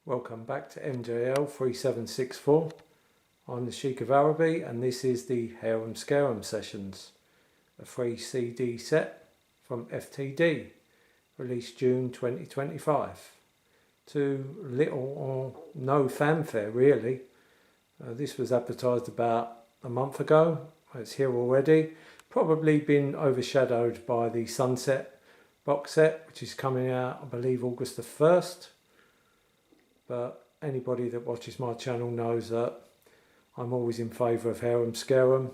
Welcome back to MJL 3764. I'm the Sheikh of Araby and this is the Harum Scarum sessions, a free CD set from FTD, released June 2025. To little or no fanfare really. This was advertised about a month ago. It's here already. Probably been overshadowed by the Sunset box set, which is coming out I believe August the 1st. But anybody that watches my channel knows that I'm always in favour of Harum Scarum.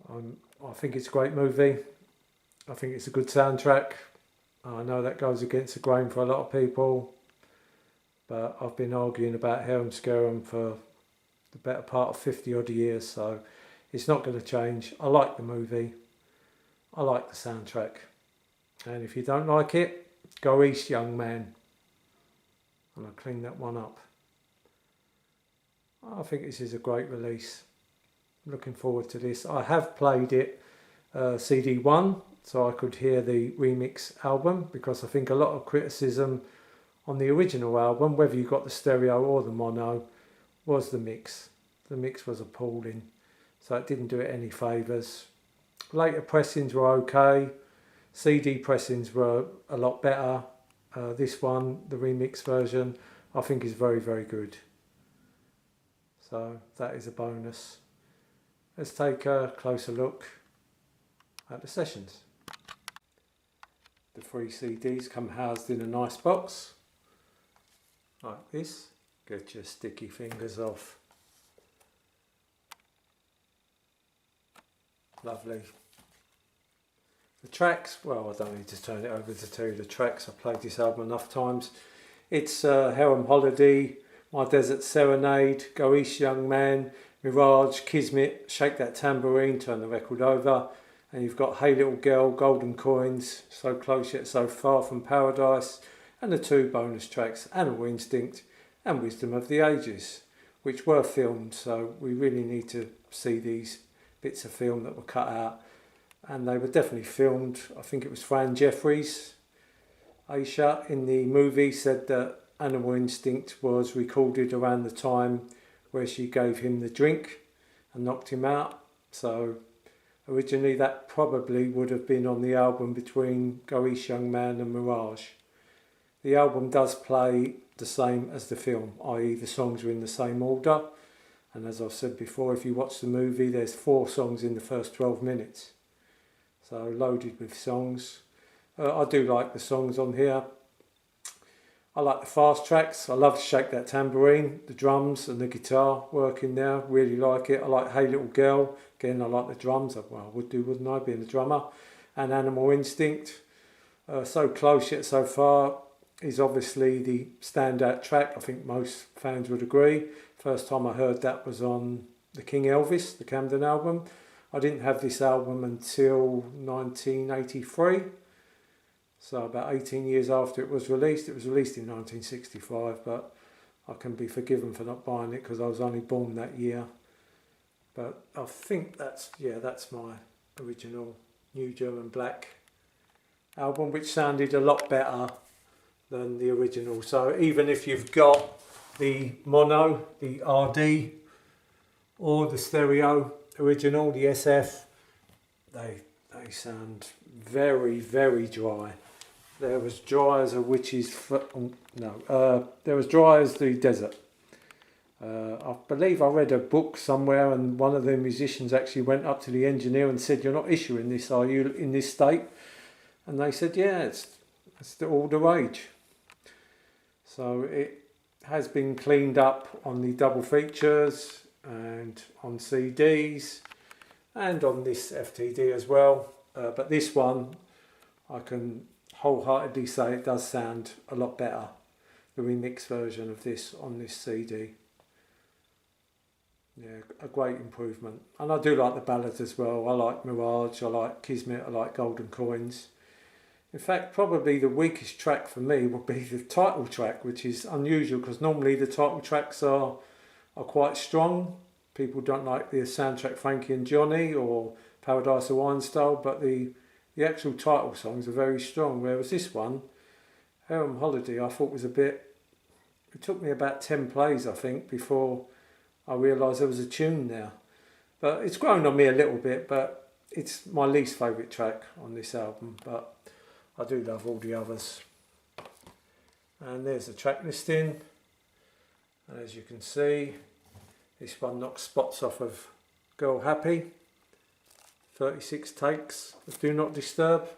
I think it's a great movie. I think it's a good soundtrack. I know that goes against the grain for a lot of people, but I've been arguing about Harum Scarum for the better part of 50 odd years, so it's not going to change. I like the movie. I like the soundtrack. And if you don't like it, go east, young man. And I'll clean that one up. I think this is a great release. Looking forward to this. I have played it CD1 so I could hear the remix album, because I think a lot of criticism on the original album, whether you got the stereo or the mono, was the mix. The mix was appalling, so it didn't do it any favours. Later pressings were okay. CD pressings were a lot better. This one, the remix version, I think is very, very good. So that is a bonus. Let's take a closer look at the sessions. The 3 CDs come housed in a nice box, like this. Get your sticky fingers off. Lovely. The tracks, well, I don't need to turn it over to tell you the tracks. I've played this album enough times. It's Harem Holiday, My Desert Serenade, Go East Young Man, Mirage, Kismet, Shake That Tambourine, turn the record over. And you've got Hey Little Girl, Golden Coins, So Close Yet So Far from Paradise, and the 2 bonus tracks, Animal Instinct and Wisdom of the Ages, which were filmed, so we really need to see these bits of film that were cut out. And they were definitely filmed. I think it was Fran Jeffries, Aisha, in the movie said that Animal Instinct was recorded around the time where she gave him the drink and knocked him out. So originally that probably would have been on the album between Go East Young Man and Mirage. The album does play the same as the film, i.e. the songs are in the same order. And as I've said before, if you watch the movie, there's 4 songs in the first 12 minutes. So loaded with songs. I do like the songs on here. I like the fast tracks. I love Shake That Tambourine, the drums and the guitar working there. Really like it. I like Hey Little Girl. Again, I like the drums. Well, I would do, wouldn't I, being a drummer. And Animal Instinct. So Close Yet So Far is obviously the standout track. I think most fans would agree. First time I heard that was on the King Elvis, the Camden album. I didn't have this album until 1983, so about 18 years after it was released. It was released in 1965, but I can be forgiven for not buying it because I was only born that year. But I think that's my original New German Black album, which sounded a lot better than the original. So even if you've got the mono, the RD, or the stereo original, the SF, they sound very, very dry. They're as dry as a witch's foot. They're as dry as the desert. I believe I read a book somewhere, and one of the musicians actually went up to the engineer and said, "You're not issuing this, are you, in this state?" And they said, "Yeah, it's all the rage." So it has been cleaned up on the double features and on CDs and on this FTD as well, but this one I can wholeheartedly say it does sound a lot better, the remix version of this on this CD. Yeah, a great improvement. And I do like the ballads as well. I like Mirage, I like Kismet, I like Golden Coins. In fact, probably the weakest track for me would be the title track, which is unusual because normally the title tracks are quite strong. People don't like the soundtrack Frankie and Johnny or Paradise Hawaiian Style, but the actual title songs are very strong. Whereas this one, Harem Holiday, I thought was a bit It took me about 10 plays, I think, before I realised there was a tune now. But it's grown on me a little bit, but it's my least favourite track on this album, but I do love all the others. And there's the track listing. And as you can see, this one knocks spots off of Girl Happy. 36 takes of Do Not Disturb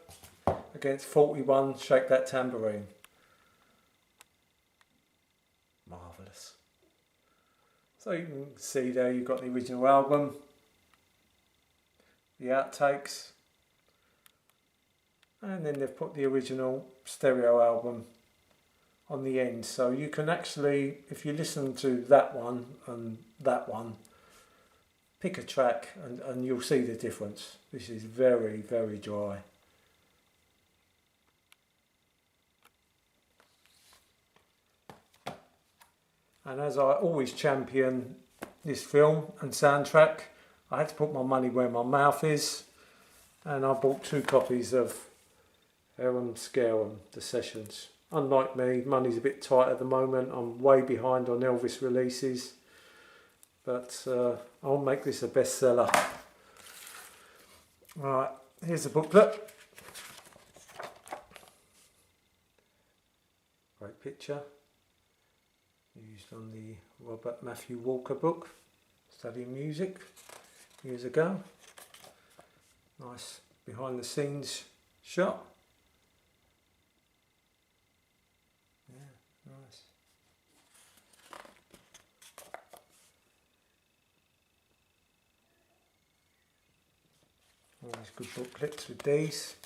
against 41 Shake That Tambourine. Marvellous. So you can see there you've got the original album, the outtakes, and then they've put the original stereo album on the end. So you can actually, if you listen to that one and that one, pick a track and you'll see the difference. This is very, very dry. And as I always champion this film and soundtrack, I had to put my money where my mouth is, and I bought 2 copies of Harum Scarum, the sessions. Unlike me, money's a bit tight at the moment. I'm way behind on Elvis releases, but I'll make this a bestseller. Right, here's the booklet. Great picture. Used on the Robert Matthew Walker book, Studying Music, years ago. Nice behind the scenes shot. Yeah, nice. Always good booklets with these.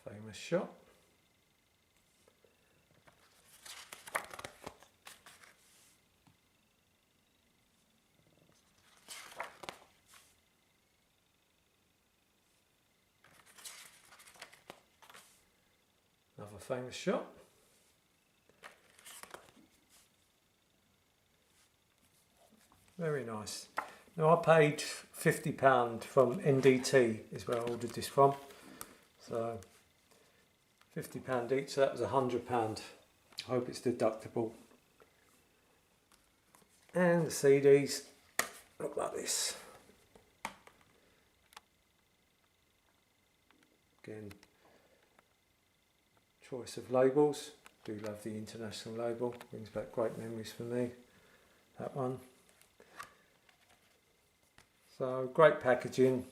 Famous shot. Another famous shot. Very nice. Now I paid £50 from NDT is where I ordered this from. So £50 each, so that was £100. I hope it's deductible. And the CDs look like this. Again, choice of labels. Do love the international label, brings back great memories for me, that one. So great packaging.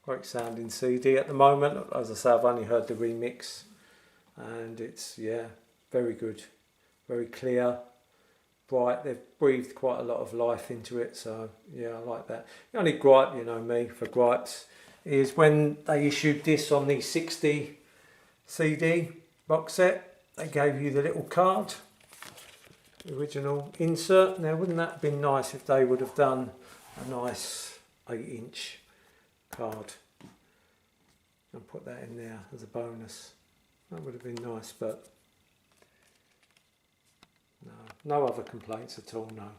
Great sounding CD at the moment. As I say, I've only heard the remix, and it's, yeah, very good, very clear, bright. They've breathed quite a lot of life into it, so yeah, I like that. The only gripe, you know me, for gripes, is when they issued this on the 60 CD box set, they gave you the little card, the original insert. Now, wouldn't that have been nice if they would have done a nice 8-inch card and put that in there as a bonus? That would have been nice, but no other complaints at all, no.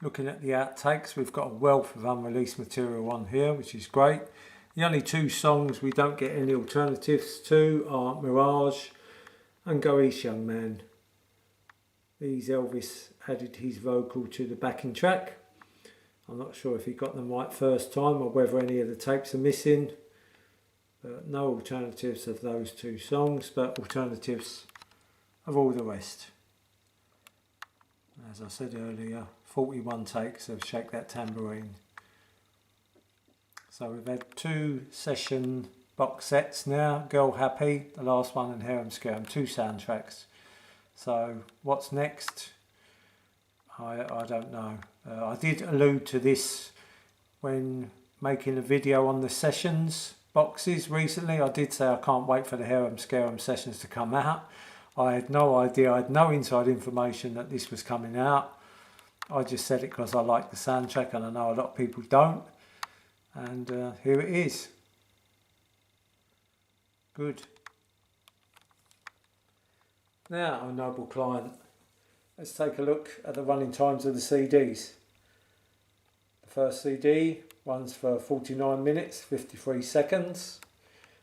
Looking at the outtakes, we've got a wealth of unreleased material on here, which is great. The only 2 songs we don't get any alternatives to are Mirage and Go East Young Man. These Elvis added his vocal to the backing track. I'm not sure if he got them right first time or whether any of the tapes are missing. But no alternatives of those 2 songs, but alternatives of all the rest. As I said earlier, 41 takes of Shake That Tambourine. So we've had 2 session box sets now, Girl Happy, the last one, and Harum Scarum, 2 soundtracks. So what's next? I don't know. I did allude to this when making a video on the sessions boxes recently. I did say I can't wait for the Harum Scarum sessions to come out. I had no idea, I had no inside information that this was coming out. I just said it because I like the soundtrack, and I know a lot of people don't. and here it is. Good. Now, our noble client, let's take a look at the running times of the CDs. The first CD runs for 49 minutes 53 seconds.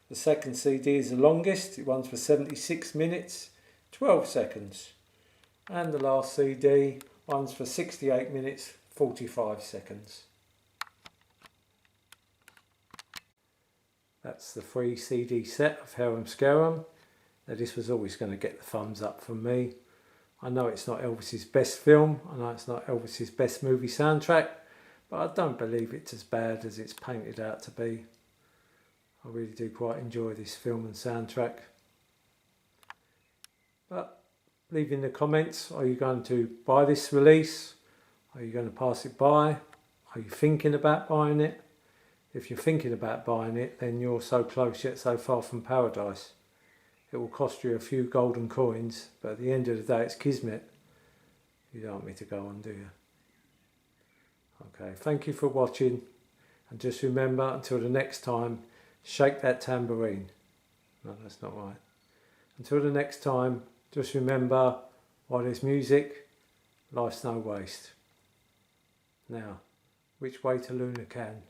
The second CD is the longest, it runs for 76 minutes 12 seconds. And the last CD runs for 68 minutes 45 seconds. That's the 3 CD set of Harum Scarum. Now, this was always going to get the thumbs up from me. I know it's not Elvis's best film, I know it's not Elvis's best movie soundtrack, but I don't believe it's as bad as it's painted out to be. I really do quite enjoy this film and soundtrack. But leave in the comments, are you going to buy this release? Are you going to pass it by? Are you thinking about buying it? If you're thinking about buying it, then you're so close yet so far from paradise. It will cost you a few golden coins, but at the end of the day it's kismet. You don't want me to go on, do you? Okay, thank you for watching, and just remember, until the next time, shake that tambourine. No, that's not right. Until the next time, just remember, while there's music, life's no waste. Now, which way to Luna Can?